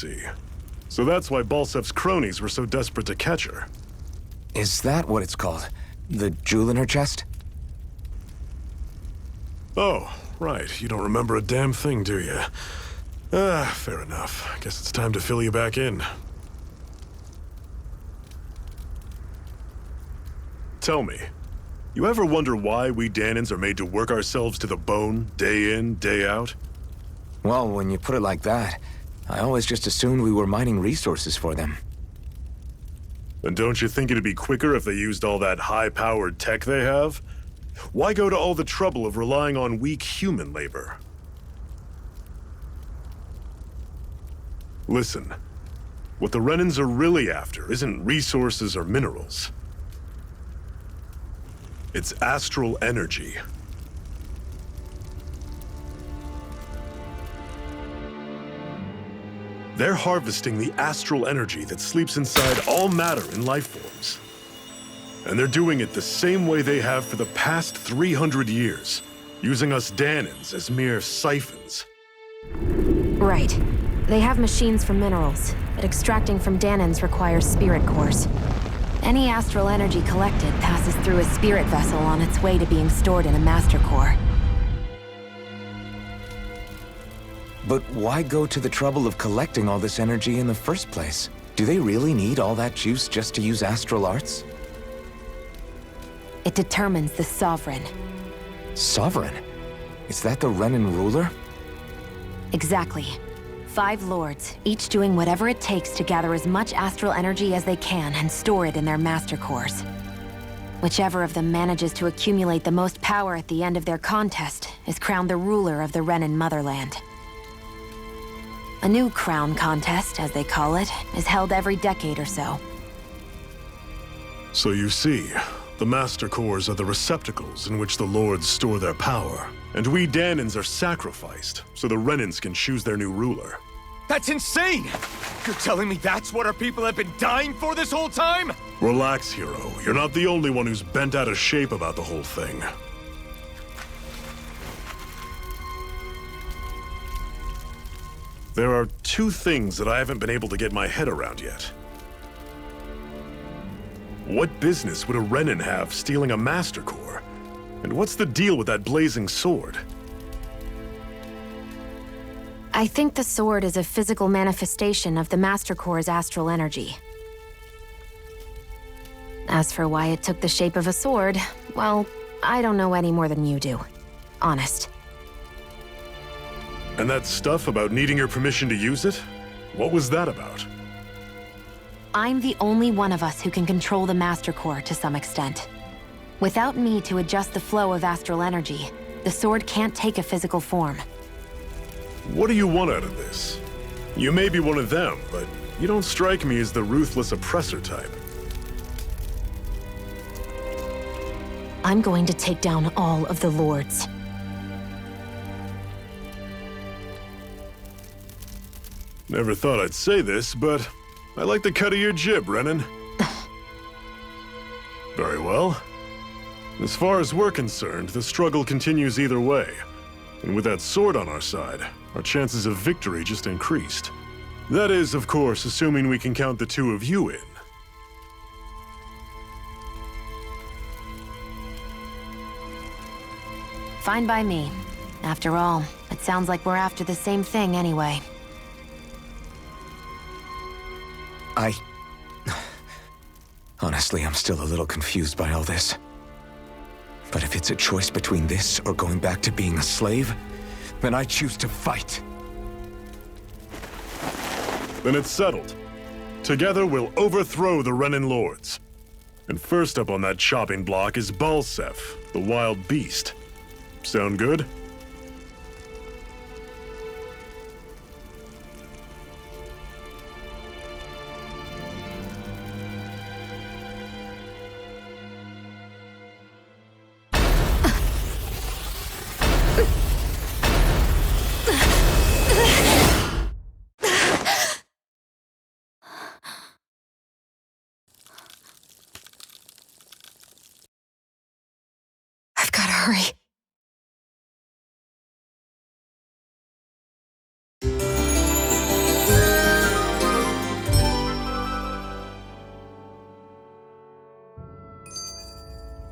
see. So that's why Balsef's cronies were so desperate to catch her. Is that what it's called? The jewel in her chest? Oh, right. You don't remember a damn thing, do you? Fair enough. Guess it's time to fill you back in. Tell me, you ever wonder why we Dahnans are made to work ourselves to the bone, day in, day out? Well, when you put it like that, I always just assumed we were mining resources for them. And don't you think it'd be quicker if they used all that high-powered tech they have? Why go to all the trouble of relying on weak human labor? Listen, what the Renans are really after isn't resources or minerals. It's astral energy. They're harvesting the astral energy that sleeps inside all matter in life forms. And they're doing it the same way they have for the past 300 years, using us Dahnans as mere siphons. Right. They have machines for minerals, but extracting from Dahnans requires spirit cores. Any astral energy collected passes through a spirit vessel on its way to being stored in a master core. But why go to the trouble of collecting all this energy in the first place? Do they really need all that juice just to use astral arts? It determines the Sovereign. Sovereign? Is that the Renan ruler? Exactly. 5 lords, each doing whatever it takes to gather as much astral energy as they can and store it in their master cores. Whichever of them manages to accumulate the most power at the end of their contest is crowned the ruler of the Renan motherland. A new crown contest, as they call it, is held every decade or so. So you see, the Master Cores are the receptacles in which the Lords store their power. And we Dahnans are sacrificed, so the Renans can choose their new ruler. That's insane! You're telling me that's what our people have been dying for this whole time? Relax, hero. You're not the only one who's bent out of shape about the whole thing. There are 2 things that I haven't been able to get my head around yet. What business would a Renan have stealing a Master Core? And what's the deal with that blazing sword? I think the sword is a physical manifestation of the Master Core's astral energy. As for why it took the shape of a sword, well, I don't know any more than you do. Honest. And that stuff about needing your permission to use it? What was that about? I'm the only one of us who can control the Master Core to some extent. Without me to adjust the flow of astral energy, the sword can't take a physical form. What do you want out of this? You may be one of them, but you don't strike me as the ruthless oppressor type. I'm going to take down all of the lords. Never thought I'd say this, but I like the cut of your jib, Renan. Very well. As far as we're concerned, the struggle continues either way. And with that sword on our side, our chances of victory just increased. That is, of course, assuming we can count the 2 of you in. Fine by me. After all, it sounds like we're after the same thing anyway. Honestly, I'm still a little confused by all this. But if it's a choice between this or going back to being a slave, then I choose to fight. Then it's settled. Together, we'll overthrow the Renan Lords. And first up on that chopping block is Balsef, the wild beast. Sound good? I've gotta hurry.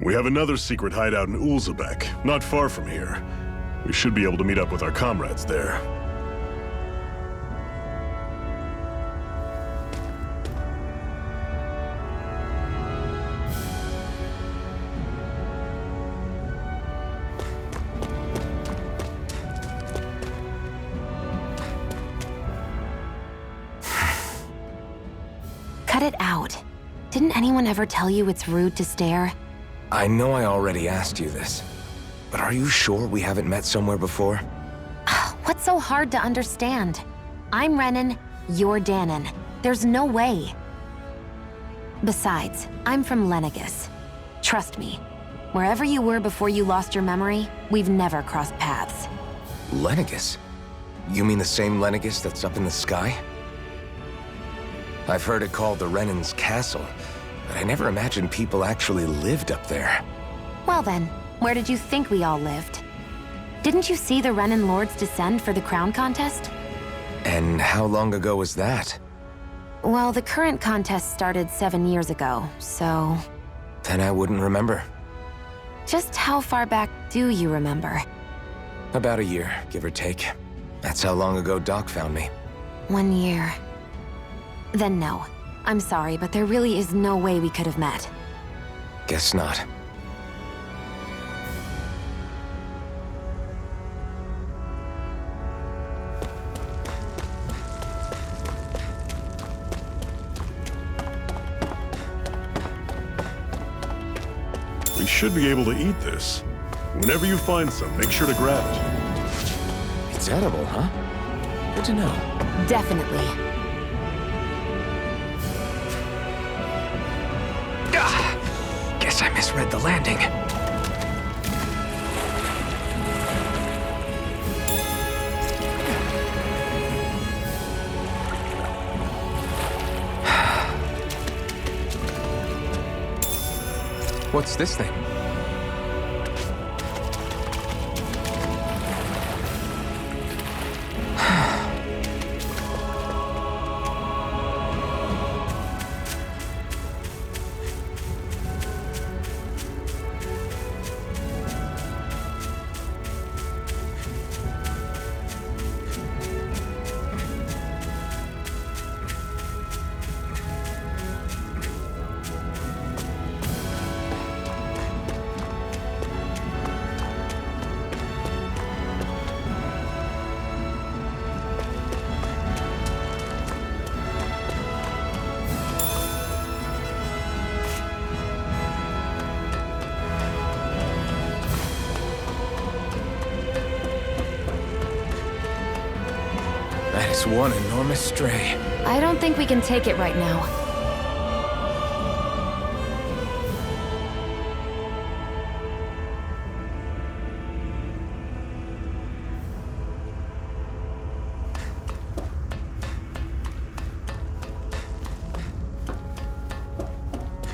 We have another secret hideout in Ulzebek, not far from here. We should be able to meet up with our comrades there. Cut it out. Didn't anyone ever tell you it's rude to stare? I know I already asked you this, but are you sure we haven't met somewhere before? What's so hard to understand? I'm Renan, you're Danon. There's no way. Besides, I'm from Lenegis. Trust me, wherever you were before you lost your memory, we've never crossed paths. Lenegis? You mean the same Lenegis that's up in the sky? I've heard it called the Renan's Castle, but I never imagined people actually lived up there. Well then, where did you think we all lived? Didn't you see the Renan Lords descend for the crown contest? And how long ago was that? Well, the current contest started 7 years ago, so... Then I wouldn't remember. Just how far back do you remember? About a year, give or take. That's how long ago Doc found me. 1 year. Then no. I'm sorry, but there really is no way we could have met. Guess not. We should be able to eat this. Whenever you find some, make sure to grab it. It's edible, huh? Good to know. Definitely. Guess I misread the landing. What's this thing? That is one enormous stray. I don't think we can take it right now.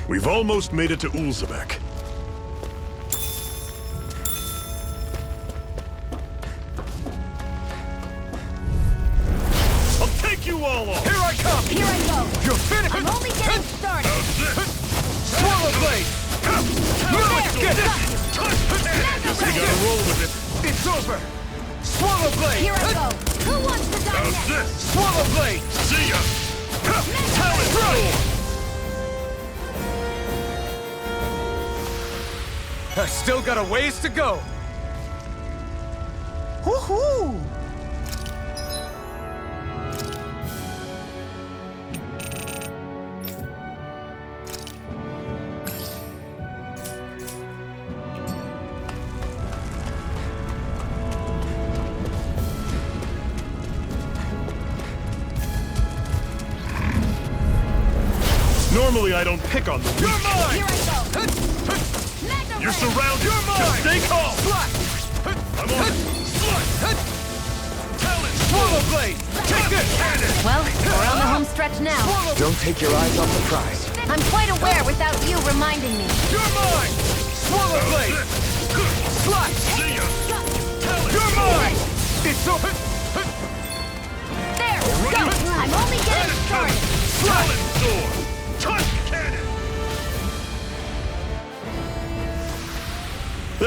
We've almost made it to Ulzebek. I'll take you all on! Here I come! Here I go! You're finished! I'm only getting started! Swallow blade! Get it! Guess we gotta roll with it. It's over! Swallow blade! Here I go! Who wants to die next? Swallow blade! See ya! Talent roll! I still got a ways to go. Woohoo! Normally I don't pick on the weak. You're mine! Here I go! You're surrounded! You're mine! Just stay calm! I'm on it! Talent! Swallow blade! Take this! Well, we're on the home stretch now. Don't take your eyes off the prize. I'm quite aware without you reminding me. You're mine! Swallow blade! Slice! See ya! Talent! You're mine! It's over! There! Go! I'm only getting started! Talent sword! Touch cannon!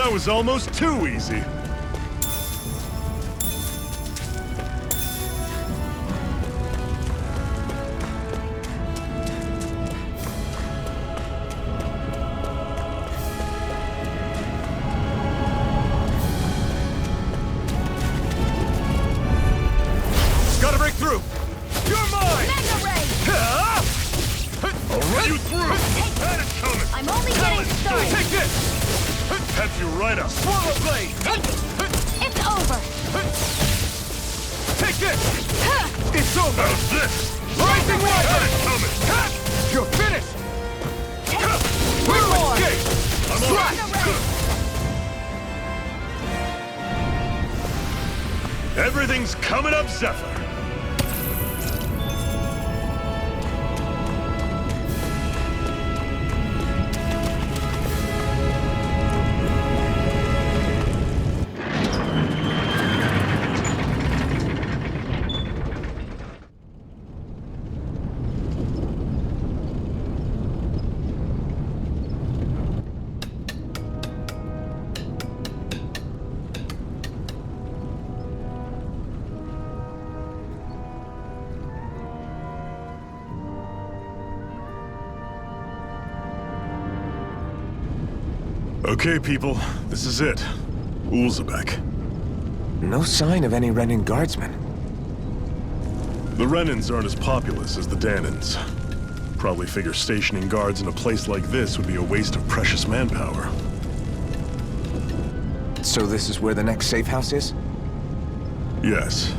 That was almost too easy. Gotta break through! You're mine! Mega Ray! I'll run you through! Had it coming! I'm only getting started! Take this! Have you right up! Swallow blade! It's over! Take this! It's over! How's this? Rising Had Water! it coming! You're finished! One more! Escape! I'm Slash! Everything's coming up, Zephyr! Okay, people, this is it. Ulzebek. No sign of any Renan guardsmen. The Renans aren't as populous as the Danans. Probably figure stationing guards in a place like this would be a waste of precious manpower. So this is where the next safe house is? Yes.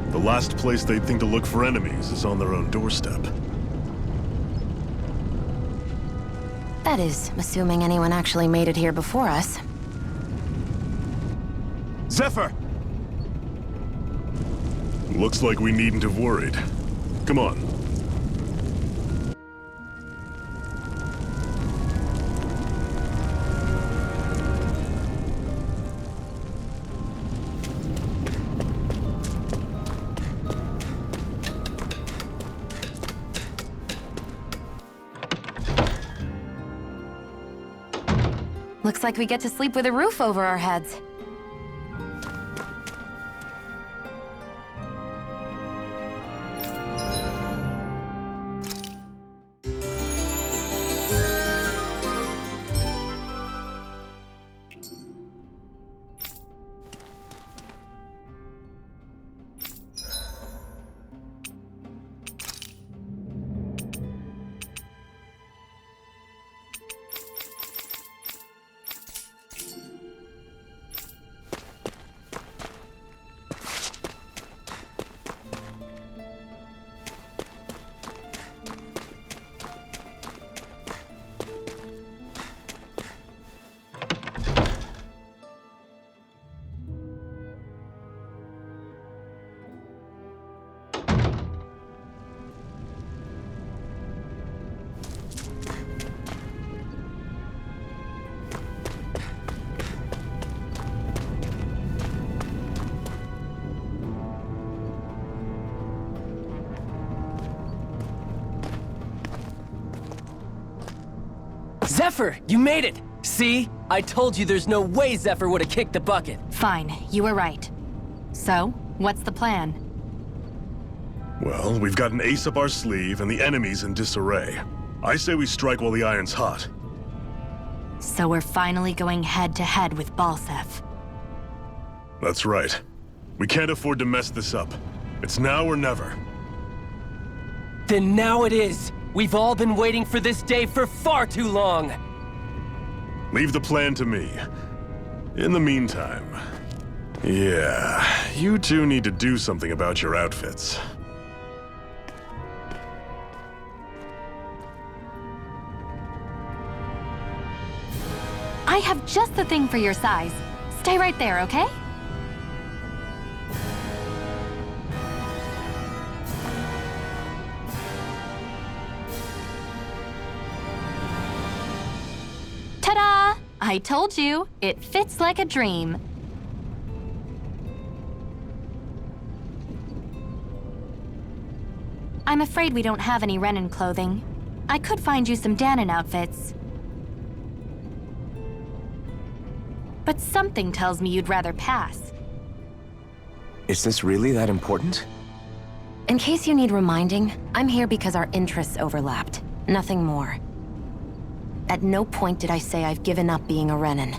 The last place they'd think to look for enemies is on their own doorstep. That is, assuming anyone actually made it here before us. Zephyr! Looks like we needn't have worried. Come on. Looks like we get to sleep with a roof over our heads. Zephyr, you made it! See? I told you there's no way Zephyr would have kicked the bucket. Fine, you were right. So, what's the plan? Well, we've got an ace up our sleeve and the enemy's in disarray. I say we strike while the iron's hot. So we're finally going head-to-head with Balseph. That's right. We can't afford to mess this up. It's now or never. Then now it is! We've all been waiting for this day for far too long! Leave the plan to me. In the meantime... yeah, you two need to do something about your outfits. I have just the thing for your size. Stay right there, okay? Ta-da! I told you, it fits like a dream. I'm afraid we don't have any Renan clothing. I could find you some Danon outfits. But but something tells me you'd rather pass. Is this really that important? In case you need reminding, I'm here because our interests overlapped. Nothing more. At no point did I say I've given up being a Renan.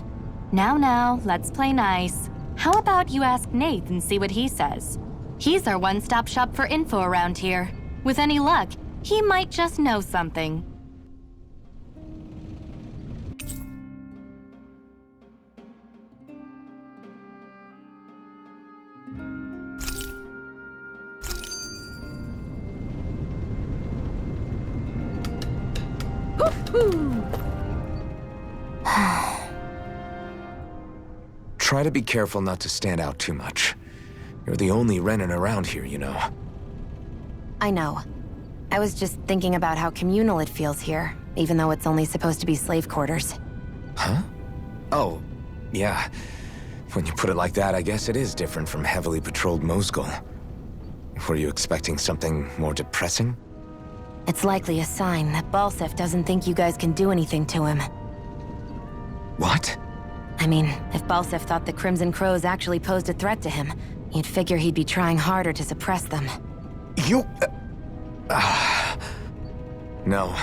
Now, let's play nice. How about you ask Nath and see what he says? He's our one-stop shop for info around here. With any luck, he might just know something. Try to be careful not to stand out too much. You're the only Renan around here, you know. I know. I was just thinking about how communal it feels here, even though it's only supposed to be slave quarters. Huh? Oh, yeah. When you put it like that, I guess it is different from heavily patrolled Mosgul. Were you expecting something more depressing? It's likely a sign that Balsef doesn't think you guys can do anything to him. What? I mean, if Balsef thought the Crimson Crows actually posed a threat to him, you'd figure he'd be trying harder to suppress them. You... No.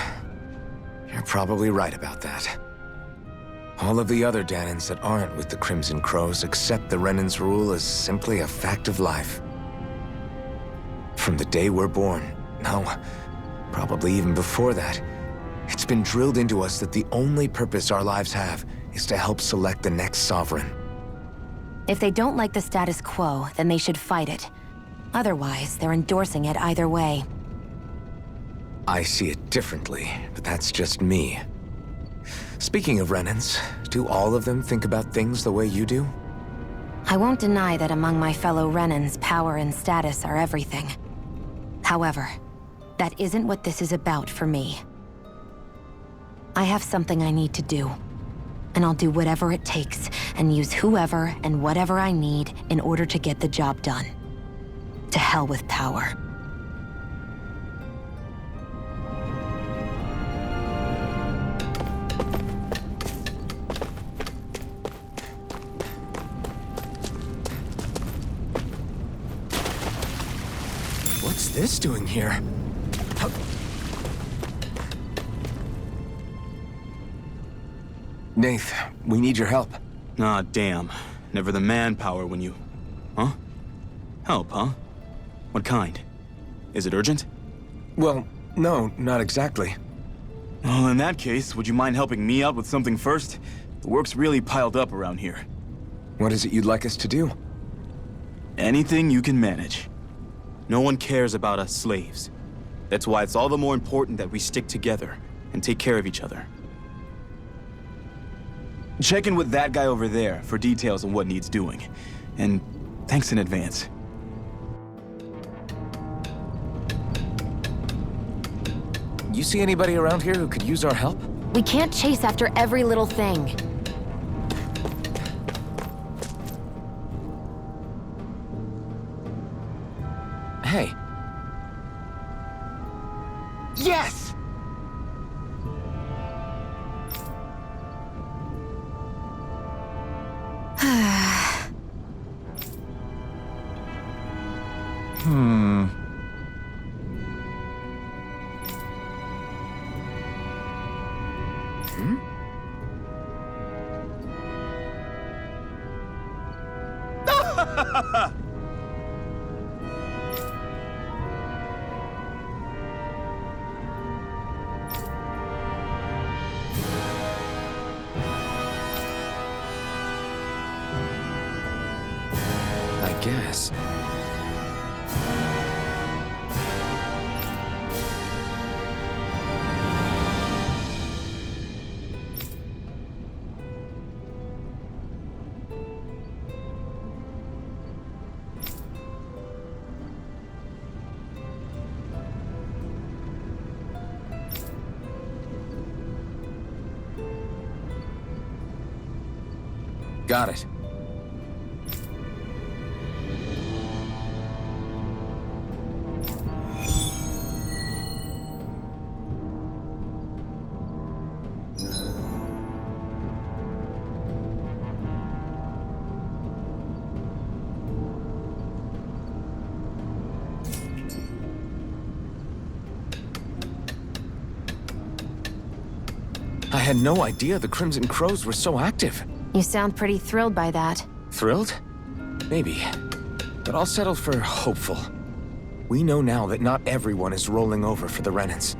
You're probably right about that. All of the other Danans that aren't with the Crimson Crows accept the Renan's rule as simply a fact of life. From the day we're born, no, probably even before that, it's been drilled into us that the only purpose our lives have is to help select the next sovereign. If they don't like the status quo, then they should fight it. Otherwise, they're endorsing it either way. I see it differently, but that's just me. Speaking of Renans, do all of them think about things the way you do? I won't deny that among my fellow Renans, power and status are everything. However, that isn't what this is about for me. I have something I need to do. And I'll do whatever it takes, and use whoever and whatever I need in order to get the job done. To hell with power. What's this doing here? Nath, we need your help. Ah, damn. Never the manpower when you... Huh? Help, huh? What kind? Is it urgent? Well, no, not exactly. Well, in that case, would you mind helping me out with something first? The work's really piled up around here. What is it you'd like us to do? Anything you can manage. No one cares about us slaves. That's why it's all the more important that we stick together and take care of each other. Check in with that guy over there for details on what needs doing. And thanks in advance. You see anybody around here who could use our help? We can't chase after every little thing. Hey. Yes! I guess. Got it. I had no idea the Crimson Crows were so active. You sound pretty thrilled by that. Thrilled? Maybe. But I'll settle for hopeful. We know now that not everyone is rolling over for the Renans.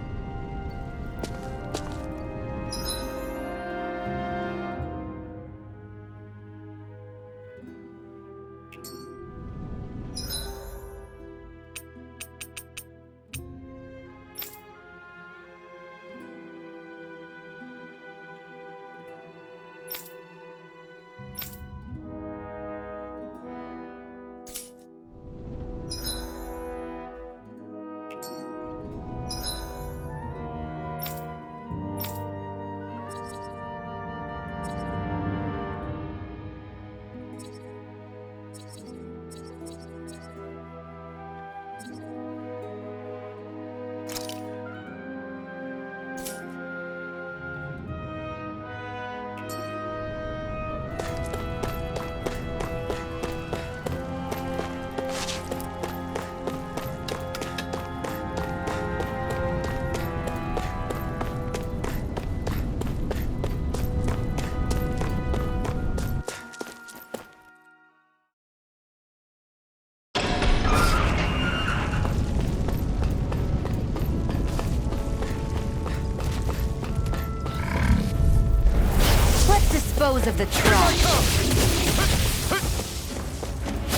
Dispose of the trash.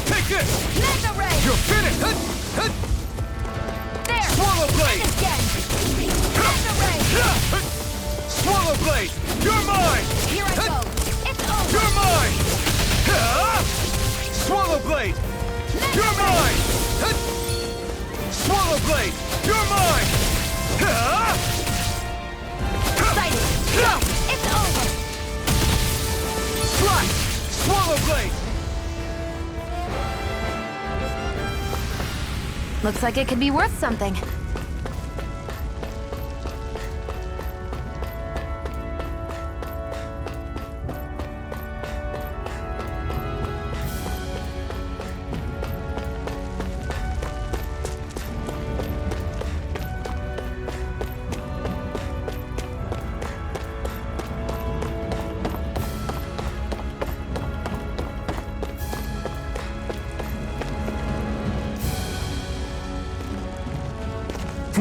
Take this! Mega Ray! You're finished! There! Swallow Blade! And again! Mega Ray! Swallow Blade! You're mine! Here I go! It's over! You're mine! Swallow Blade! You're mine! Swallow Blade! You're mine! Excited! Go! It's over! Slice! Swallow Blade! Looks like it could be worth something.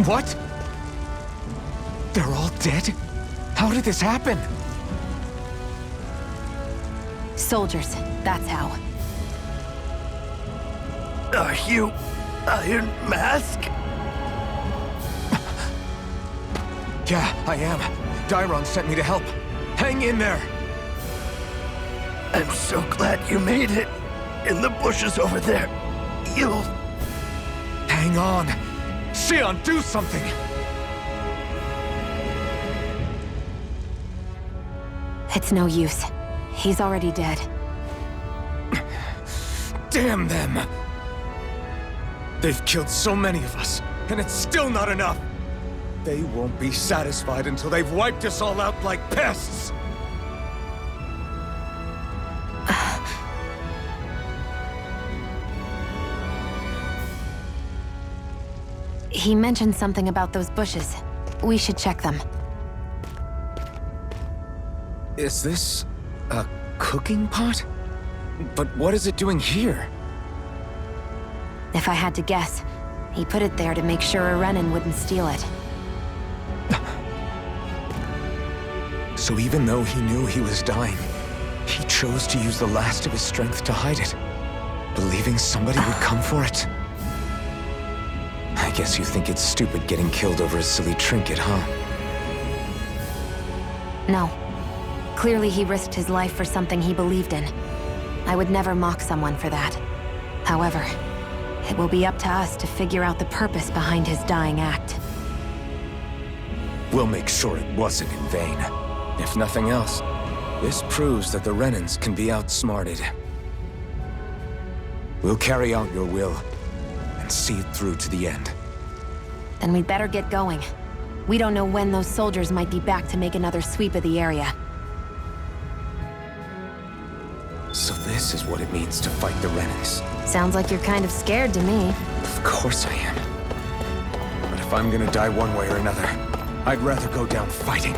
What? They're all dead? How did this happen? Soldiers, that's how. Are you Iron Mask? Yeah, I am. Dairon sent me to help. Hang in there! I'm so glad you made it. In the bushes over there. You'll... Hang on! Xion, do something! It's no use. He's already dead. Damn them! They've killed so many of us, and it's still not enough! They won't be satisfied until they've wiped us all out like pests! He mentioned something about those bushes. We should check them. Is this... a cooking pot? But what is it doing here? If I had to guess, he put it there to make sure a Renan wouldn't steal it. So even though he knew he was dying, he chose to use the last of his strength to hide it, believing somebody would come for it? I guess you think it's stupid getting killed over a silly trinket, huh? No. Clearly he risked his life for something he believed in. I would never mock someone for that. However, it will be up to us to figure out the purpose behind his dying act. We'll make sure it wasn't in vain. If nothing else, this proves that the Renans can be outsmarted. We'll carry out your will, and see it through to the end. Then we'd better get going. We don't know when those soldiers might be back to make another sweep of the area. So this is what it means to fight the Renans. Sounds like you're kind of scared to me. Of course I am. But if I'm gonna die one way or another, I'd rather go down fighting.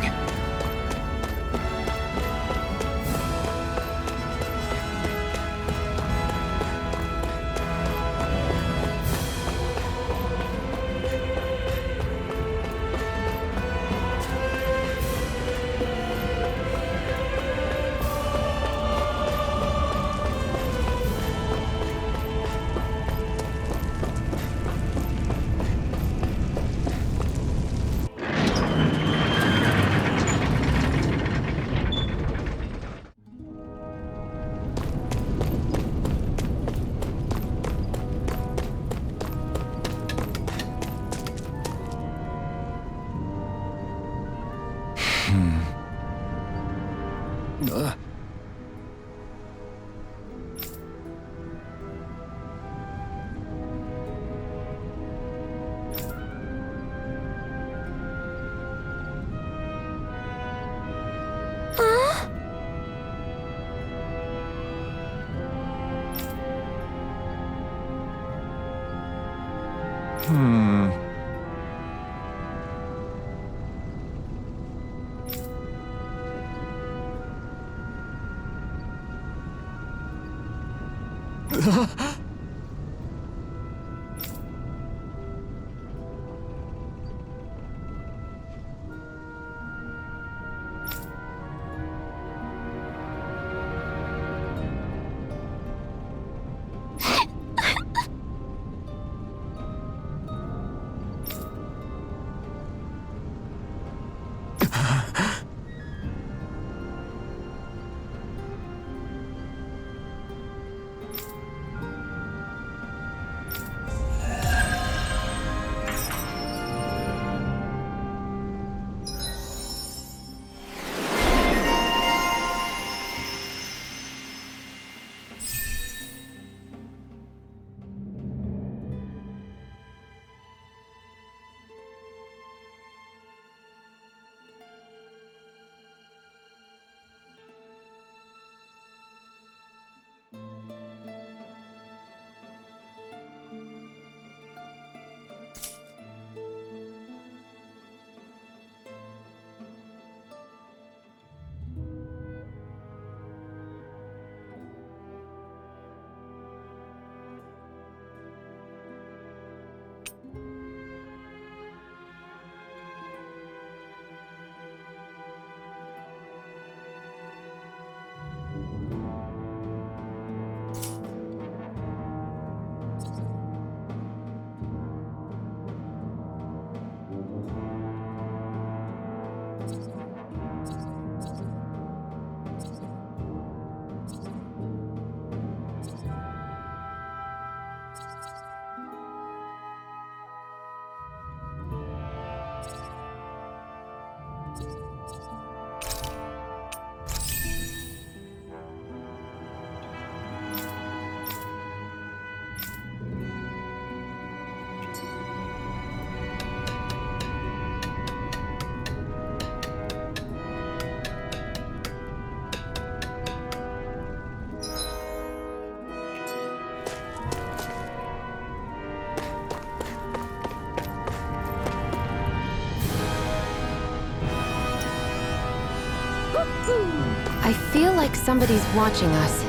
I feel like somebody's watching us.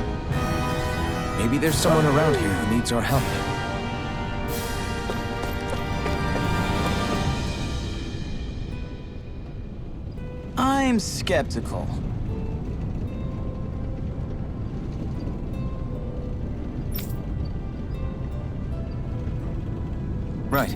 Maybe there's someone around here who needs our help. I'm skeptical. Right.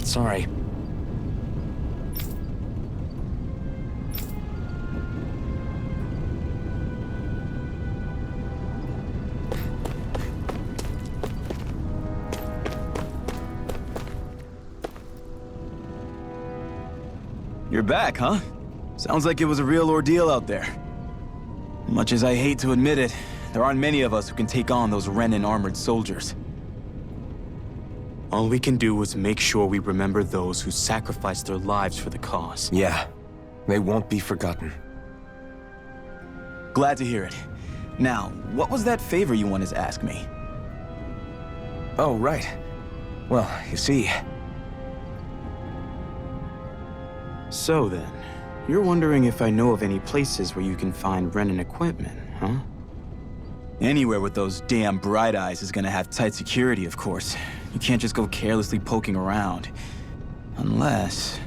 Sorry. You're back, huh? Sounds like it was a real ordeal out there. Much as I hate to admit it, there aren't many of us who can take on those Renan armored soldiers. All we can do is make sure we remember those who sacrificed their lives for the cause. Yeah, they won't be forgotten. Glad to hear it. Now, what was that favor you wanted to ask me? Oh, right. Well, you see... So then, you're wondering if I know of any places where you can find Renan equipment, huh? Anywhere with those damn bright eyes is gonna have tight security, of course. You can't just go carelessly poking around. Unless...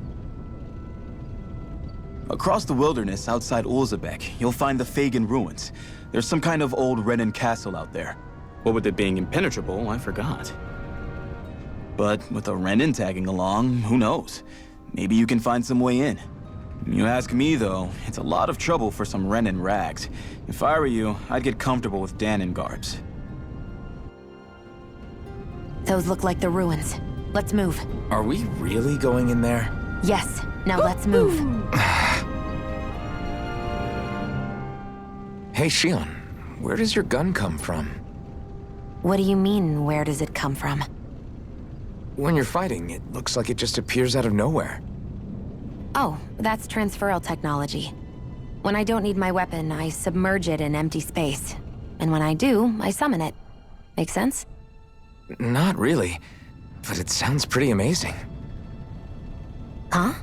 Across the wilderness outside Ulzebek, you'll find the Fagan ruins. There's some kind of old Renan castle out there. What with it being impenetrable, I forgot. But with a Renan tagging along, who knows? Maybe you can find some way in. You ask me, though, it's a lot of trouble for some Renan rags. If I were you, I'd get comfortable with Dahnan garbs. Those look like the ruins. Let's move. Are we really going in there? Yes. Now let's move. Hey, Shion, where does your gun come from? What do you mean, where does it come from? When you're fighting, it looks like it just appears out of nowhere. Oh, that's transferal technology. When I don't need my weapon, I submerge it in empty space. And when I do, I summon it. Make sense? Not really, but it sounds pretty amazing. Huh?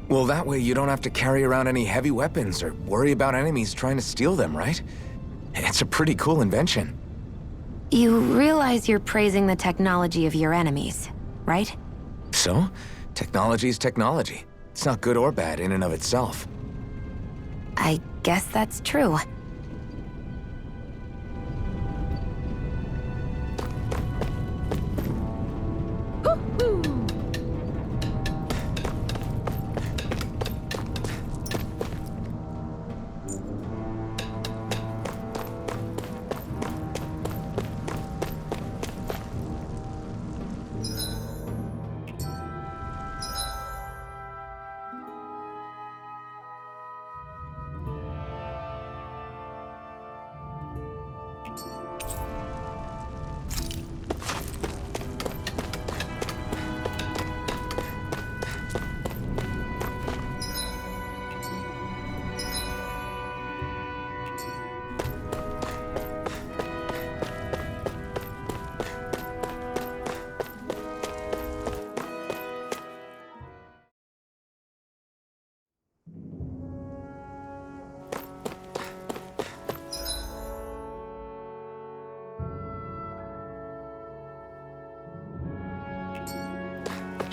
Well, that way you don't have to carry around any heavy weapons or worry about enemies trying to steal them, right? It's a pretty cool invention. You realize you're praising the technology of your enemies, right? So, technology is technology. It's not good or bad in and of itself. I guess that's true.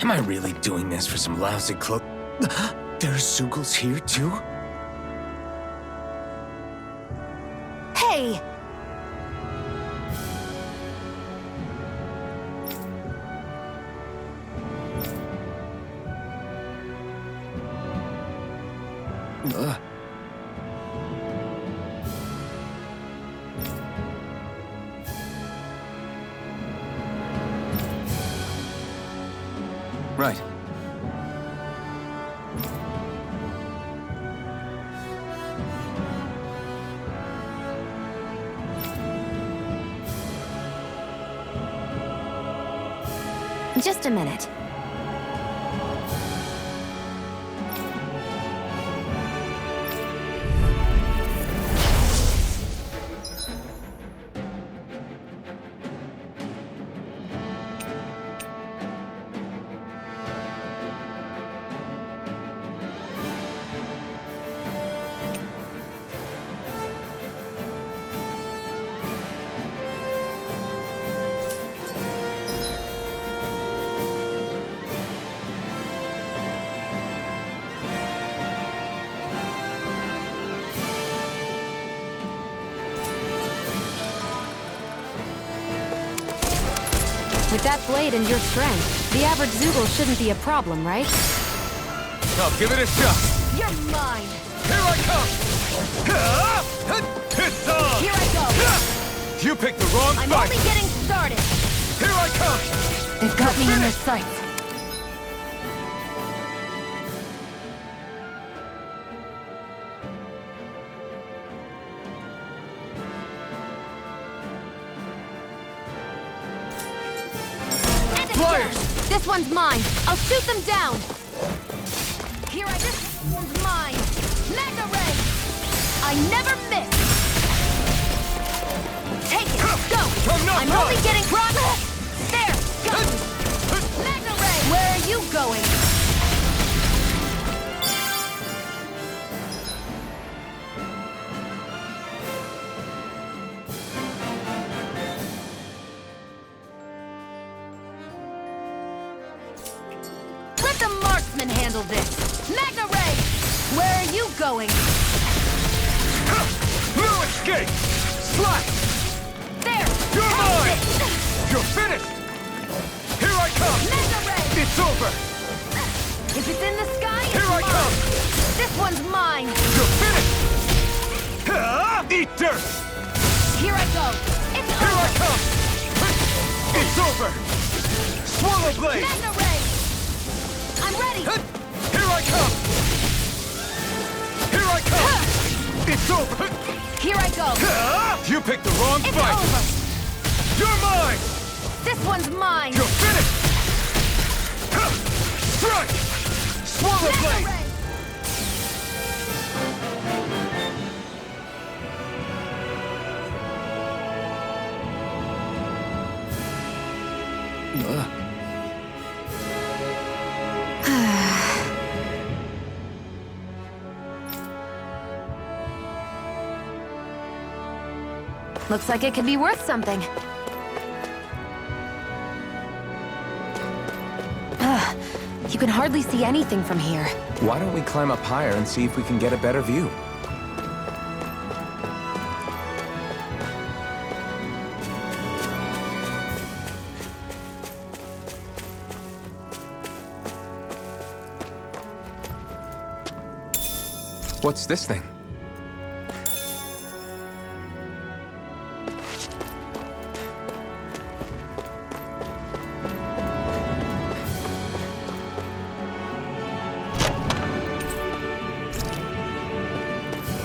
Am I really doing this for some lousy cloak? There's Zugals here, too? Hey! Right. Just a minute. With that blade and your strength, the average Zugal shouldn't be a problem, right? I'll give it a shot. You're mine. Here I come! It's on! Here I go. You picked the wrong I'm fight! only getting started. Here I come! They've got me in their sights. Flyers! This one's mine. I'll shoot them down. Here I this one's mine. Magna Ray. I never miss. I'm only getting progress! There! Go! Magna Ray! Where are you going? Let the marksman handle this! Magna Ray! Where are you going? No escape! Slice! There! You're Have mine! it! You're finished! Here I come! Magna Ray! It's over! If it's in the sky, it's Here I mine! come! This one's mine! You're finished! Eat dirt! Here I go! It's Here I over! come! It's over! Swallow blade! Magna Ray! I'm ready! Here I come! Here I come! It's over! Here I go! You picked the wrong It's fight! over! You're mine! This one's mine! You're finished! Strike! Swallow Magna blade! Ray! Looks like it could be worth something. You can hardly see anything from here. Why don't we climb up higher and see if we can get a better view? What's this thing?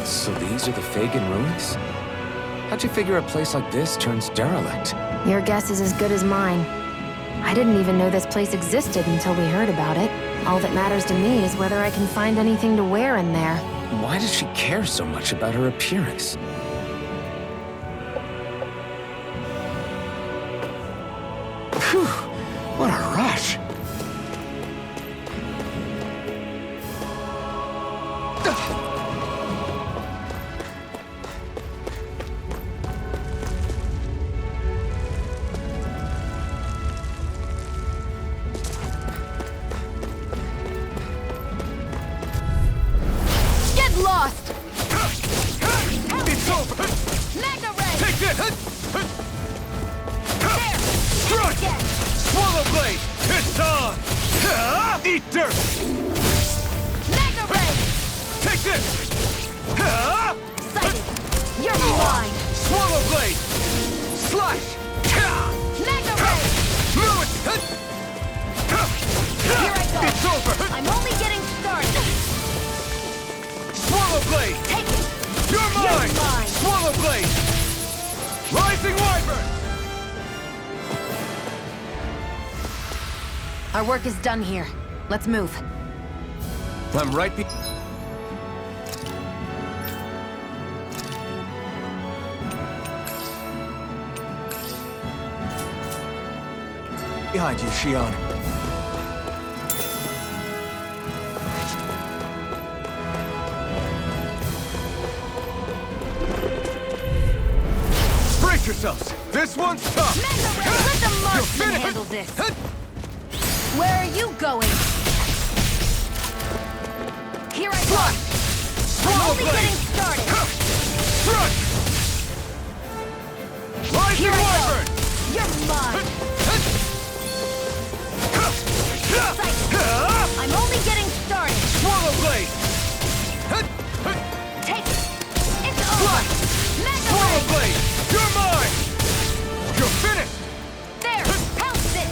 So these are the Fagin ruins? How'd you figure a place like this turns derelict? Your guess is as good as mine. I didn't even know this place existed until we heard about it. All that matters to me is whether I can find anything to wear in there. Why does she care so much about her appearance? Phew! What a rush! Get lost! It's over! Magna Ray! Take this! There! Strike! Again! Swallow blade! It's on! Eat dirt! Magna Ray! Take this! Sighted! You're mine! Swallow blade! Slash! Magna Ray! Lewis! Here I go! It's over! I'm only getting started! Swallow blade! Take it! You're mine! You're mine! Swallow blade! Rising Wyvern! Our work is done here. Let's move. I'm right behind you, Shion. Brace yourselves! This one's tough! Magna Ray! Let the marksman finished. handle this! Where are you going? Here I go! I'm Swallow only blade! getting started! Strike! Rising Here I go! Wyvern! You're mine! Sighted! I'm only getting started! Swallow blade! Take it! It's over! Magna Swallow Ray! blade! You're mine! You're finished! There! Pounce it!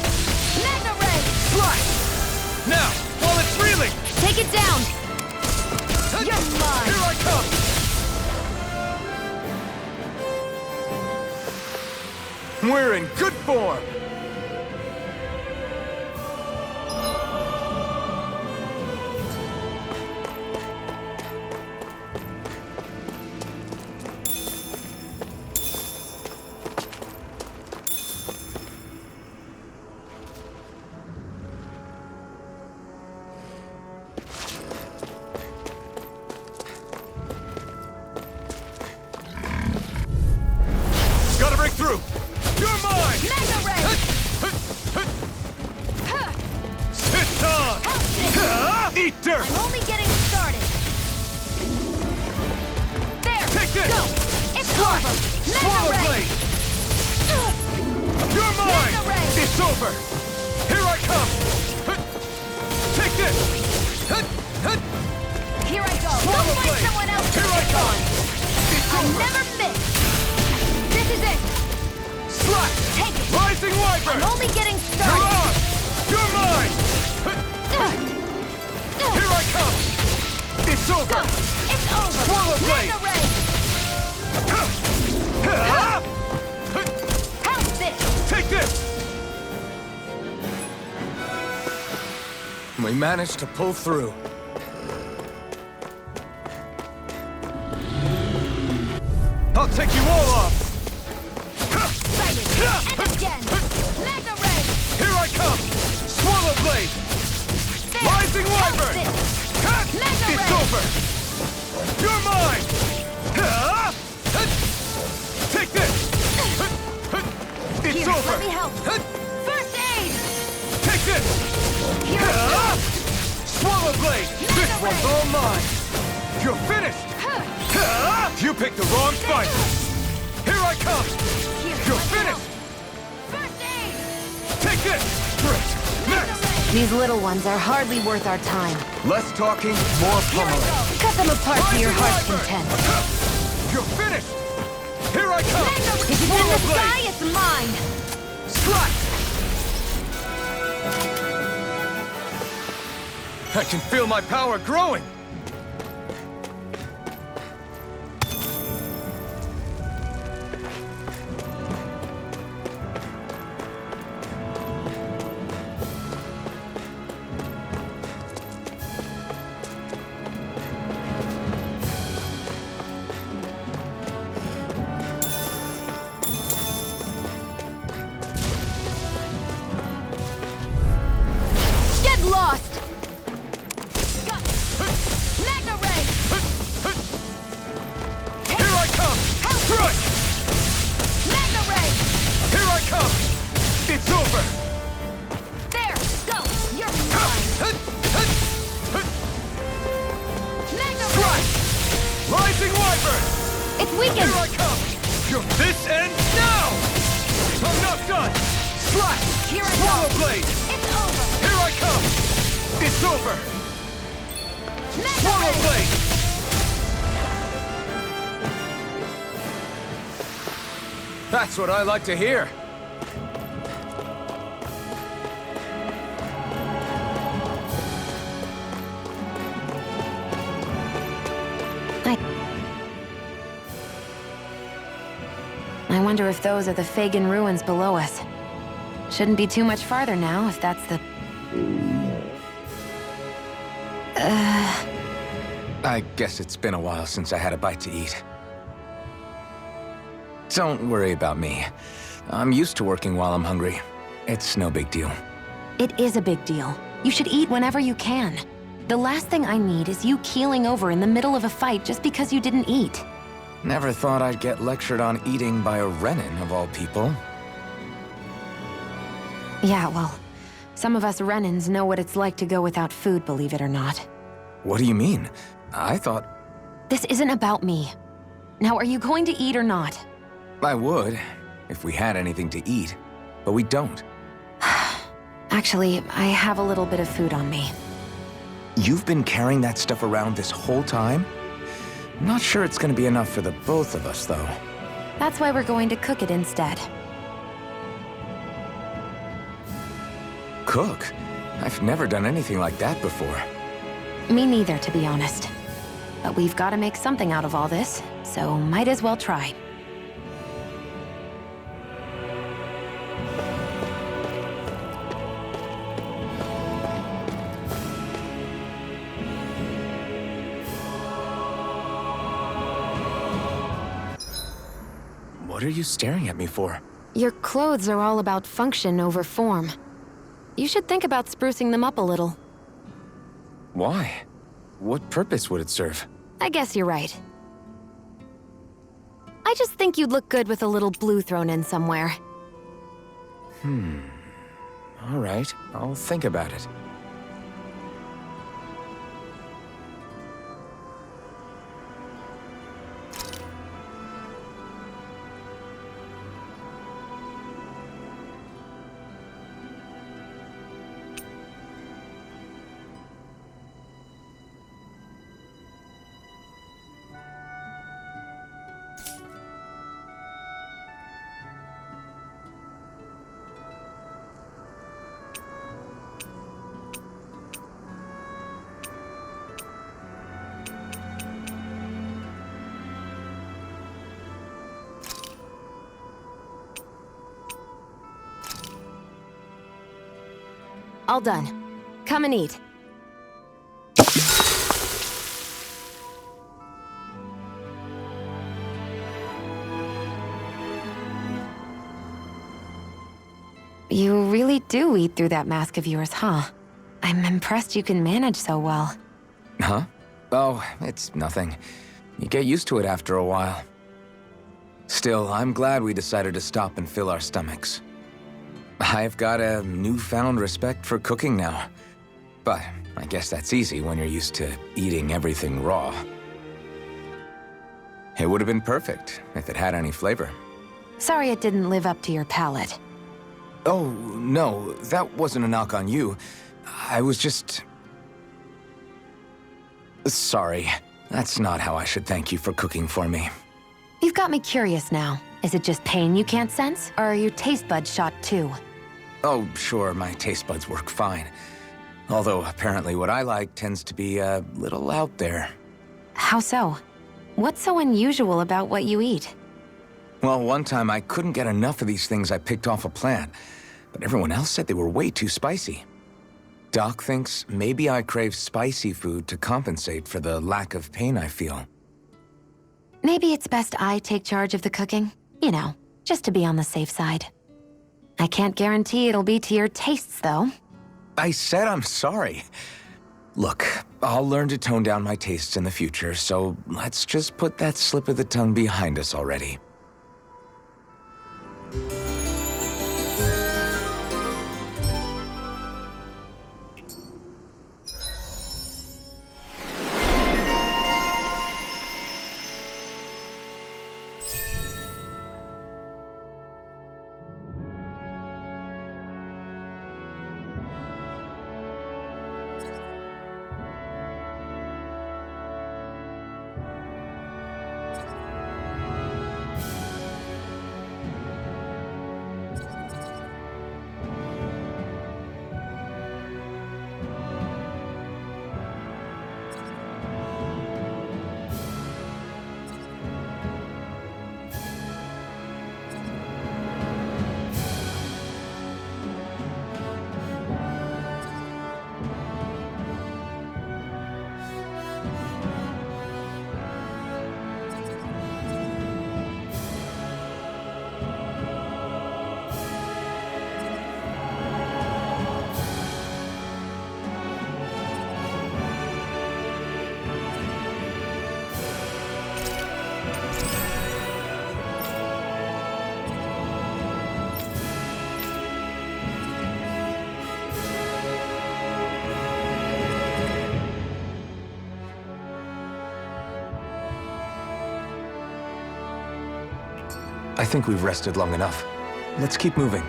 Magna Ray! Slash! Now, while it's reeling! Take it down! You're mine! Here I come! We're in good form! through! You're mine! Mega Ray! It's on! Eat dirt! I'm only getting started. There! Take this! Go! It's Slash! over! Swallow Mega Ray! blade! You're mine! Mega Ray! It's over! Here I come! Take this! Here I go! Swallow Go find blade! someone else to Here I pick come! on! It's I over! never miss! This is it! Slash! Take it! Rising Wyvern! I'm only getting You're started! on! You're mine! Here I come! It's Go! over! It's over! Swallow blade! Mega Ray! How's this? Take this! We managed to pull through. I'll take you all off! Excited! And again! Mega Ray! Here I come! Swallow blade! There! Rising How's Wyvern! this? Mega It's Ray! over! You're mine! Take this! It's Here, over! let me help! First aid! Take this! Here I go! Swallow blade! This Mega one's Ray! all mine! You're finished! You picked the wrong fight! Here I come! Here, You're let me finished! help. First aid! Take this! Great! Mega Next! Ray! These little ones are hardly worth our time. Less talking, more Here I pummeling. go! Cut them apart to your Rising heart's Wyvern! content. You're finished! Here I come! Mega Ray! If it's in Swallow the blade! sky, it's mine! Slash! I can feel my power growing! Get lost! Mega Ray! Here I come! Through it! Mega Ray! Here I come! It's over! There! Go! You're mine! Mega Ray! Slash! Rising Wyvern! It's weakened! Here I come! This ends now! I'm not done! Slash! Here I Swallow go! blade! It's over! Here I come! It's over! Mega Swallow Ray! blade! That's what I like to hear! I wonder if those are the Fagin ruins below us. Shouldn't be too much farther now, if that's the... I guess it's been a while since I had a bite to eat. Don't worry about me. I'm used to working while I'm hungry. It's no big deal. It is a big deal. You should eat whenever you can. The last thing I need is you keeling over in the middle of a fight just because you didn't eat. Never thought I'd get lectured on eating by a Renin, of all people. Yeah, well, some of us Renins know what it's like to go without food, believe it or not. What do you mean? I thought This isn't about me. Now, are you going to eat or not? I would, if we had anything to eat. But we don't. Actually, I have a little bit of food on me. You've been carrying that stuff around this whole time? Not sure it's gonna be enough for the both of us, though. That's why we're going to cook it instead. Cook? I've never done anything like that before. Me neither, to be honest. But we've got to make something out of all this, so might as well try. What are you staring at me for? Your clothes are all about function over form. You should think about sprucing them up a little. Why? What purpose would it serve? I guess you're right. I just think you'd look good with a little blue thrown in somewhere. All right, I'll think about it. All done. Come and eat. You really do eat through that mask of yours, huh? I'm impressed you can manage so well. Huh? Oh, it's nothing. You get used to it after a while. Still, I'm glad we decided to stop and fill our stomachs. I've got a newfound respect for cooking now. But I guess that's easy when you're used to eating everything raw. It would have been perfect if it had any flavor. Sorry it didn't live up to your palate. Oh, no, that wasn't a knock on you. I was just... Sorry. That's not how I should thank you for cooking for me. You've got me curious now. Is it just pain you can't sense, or are your taste buds shot too? Oh, sure, my taste buds work fine. Although, apparently what I like tends to be a little out there. How so? What's so unusual about what you eat? Well, one time I couldn't get enough of these things I picked off a plant, but everyone else said they were way too spicy. Doc thinks maybe I crave spicy food to compensate for the lack of pain I feel. Maybe it's best I take charge of the cooking. You know, just to be on the safe side. I can't guarantee it'll be to your tastes, though. I said I'm sorry. Look, I'll learn to tone down my tastes in the future, so let's just put that slip of the tongue behind us already. I think we've rested long enough. Let's keep moving.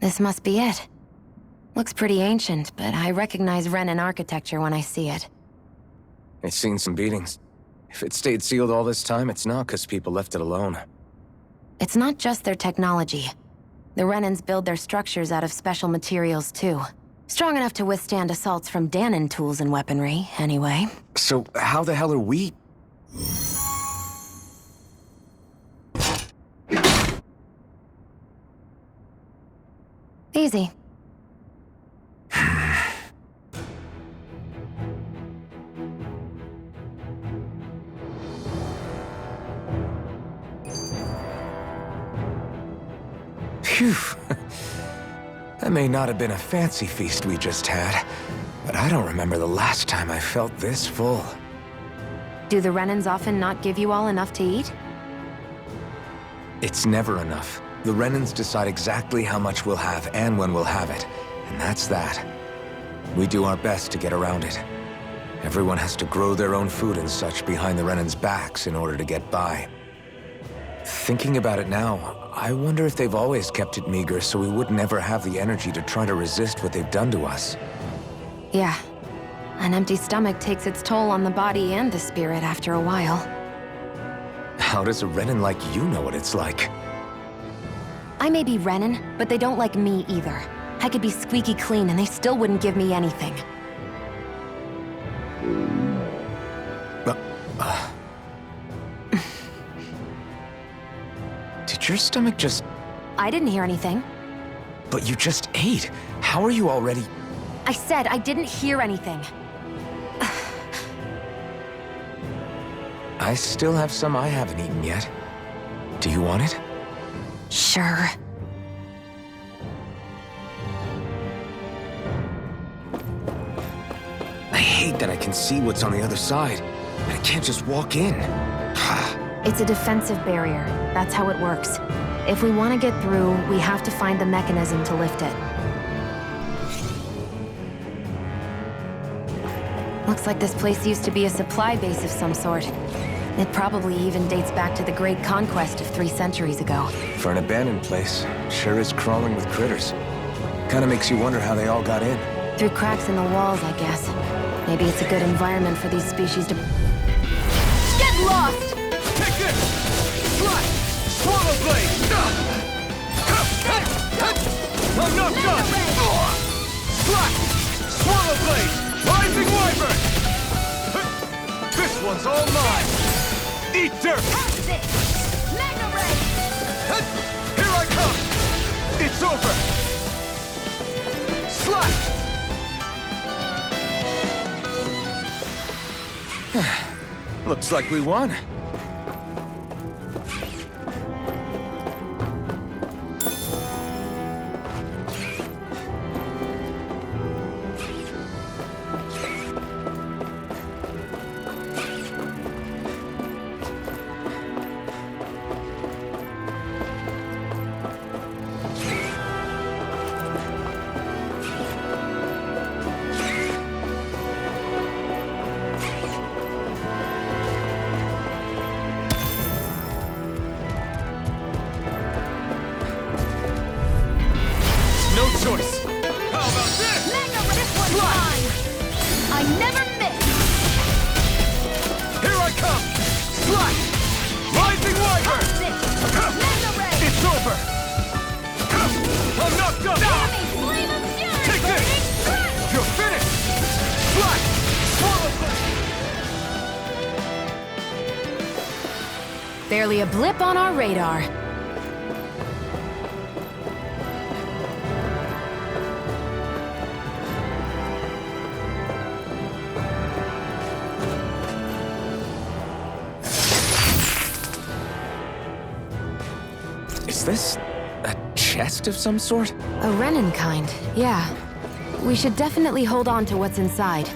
This must be it. Looks pretty ancient, but I recognize Renan architecture when I see it. It's seen some beatings. If it stayed sealed all this time, it's not because people left it alone. It's not just their technology. The Renans build their structures out of special materials, too. Strong enough to withstand assaults from Dahnan tools and weaponry, anyway. So how the hell are we... Easy. Phew. That may not have been a fancy feast we just had, but I don't remember the last time I felt this full. Do the Renans often not give you all enough to eat? It's never enough. The Renans decide exactly how much we'll have and when we'll have it, and that's that. We do our best to get around it. Everyone has to grow their own food and such behind the Renans' backs in order to get by. Thinking about it now, I wonder if they've always kept it meager so we would never have the energy to try to resist what they've done to us. Yeah. An empty stomach takes its toll on the body and the spirit after a while. How does a Renan like you know what it's like? I may be Renan, but they don't like me either. I could be squeaky clean and they still wouldn't give me anything. Did your stomach just... I didn't hear anything. But you just ate. How are you already... I said I didn't hear anything. I still have some I haven't eaten yet. Do you want it? Sure. I hate that I can see what's on the other side. I can't just walk in. It's a defensive barrier. That's how it works. If we want to get through, we have to find the mechanism to lift it. Looks like this place used to be a supply base of some sort. It probably even dates back to the Great Conquest of 3 centuries ago. For an abandoned place, sure is crawling with critters. Kinda makes you wonder how they all got in. Through cracks in the walls, I guess. Maybe it's a good environment for these species to... Get lost! Take this! Slash! Swallow blade! I'm not done! Slash! Swallow blade! Rising wyvern! This one's all mine! Eat dirt! Mega Ray! Here I come! It's over! Slash! Looks like we won. No choice! How about this? Mega Ray! This one's mine! I never miss! Here I come! Slash! Rising wyvern! Mega Ray! It's over! I'm not done! Enemy flame of fury! Take this! You're finished! Slash! Swallow blade! Barely a blip on our radar. Is this a chest of some sort? A Renan kind, yeah. We should definitely hold on to what's inside.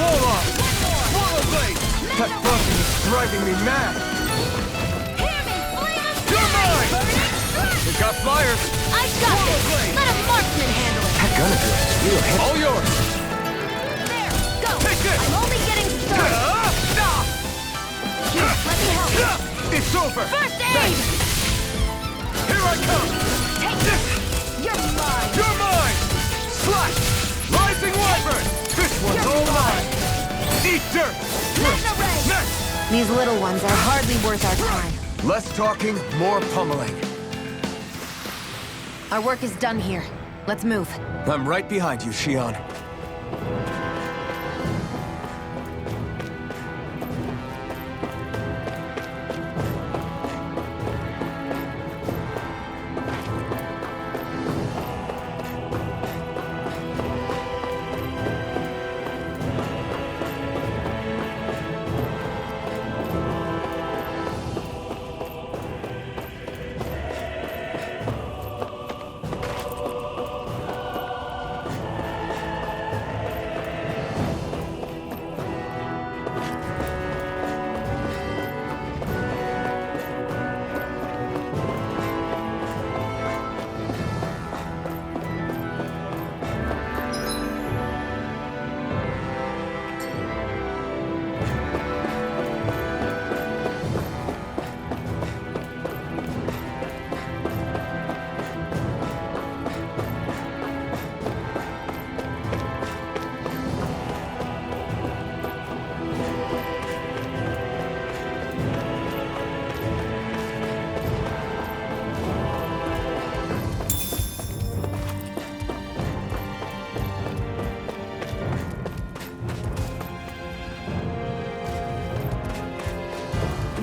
Warlock! Swallow Blade! That buzzing is driving me mad! Hear me, flame of You're mine! burning! We got flyers! I got this! Let a marksman handle it! That gun of yours is real heavy. All yours! There, go! Take this! I'm only getting started! Here, let me help! It's over! First aid! Here I come! Take this! You're mine! You're mine! Slash! Rising Wyvern! This one's all mine! Eat dirt! Magna Ray! Next! These little ones are hardly worth our time. Less talking, more pummeling. Our work is done here. Let's move. I'm right behind you, Shion.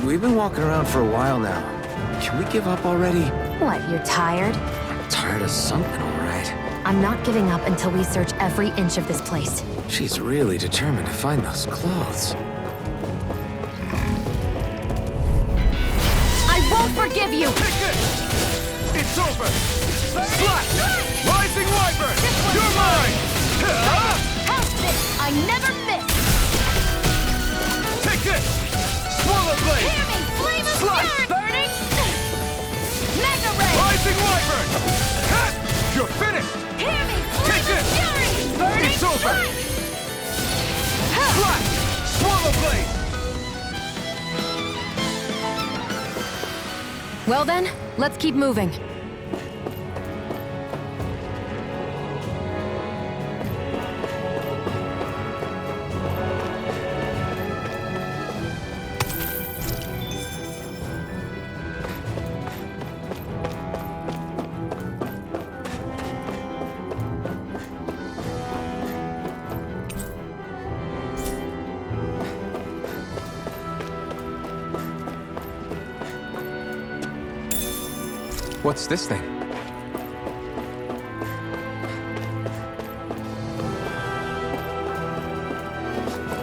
We've been walking around for a while now. Can we give up already? What, you're tired? I'm tired of something, all right. I'm not giving up until we search every inch of this place. She's really determined to find those clothes. I won't forgive you! Take this! It's over! Slash! Rising Wyvern! You're mine! How's this? I never miss! Take this! Swallow Blade! Hear me, flame of Slash! fury! Burning! Magna Ray! Rising Wyvern! Cut! You're finished! Hear me, flame Take of this! fury! Burning! It's over! Slash! Swallow Blade! Well then, let's keep moving. What's this thing?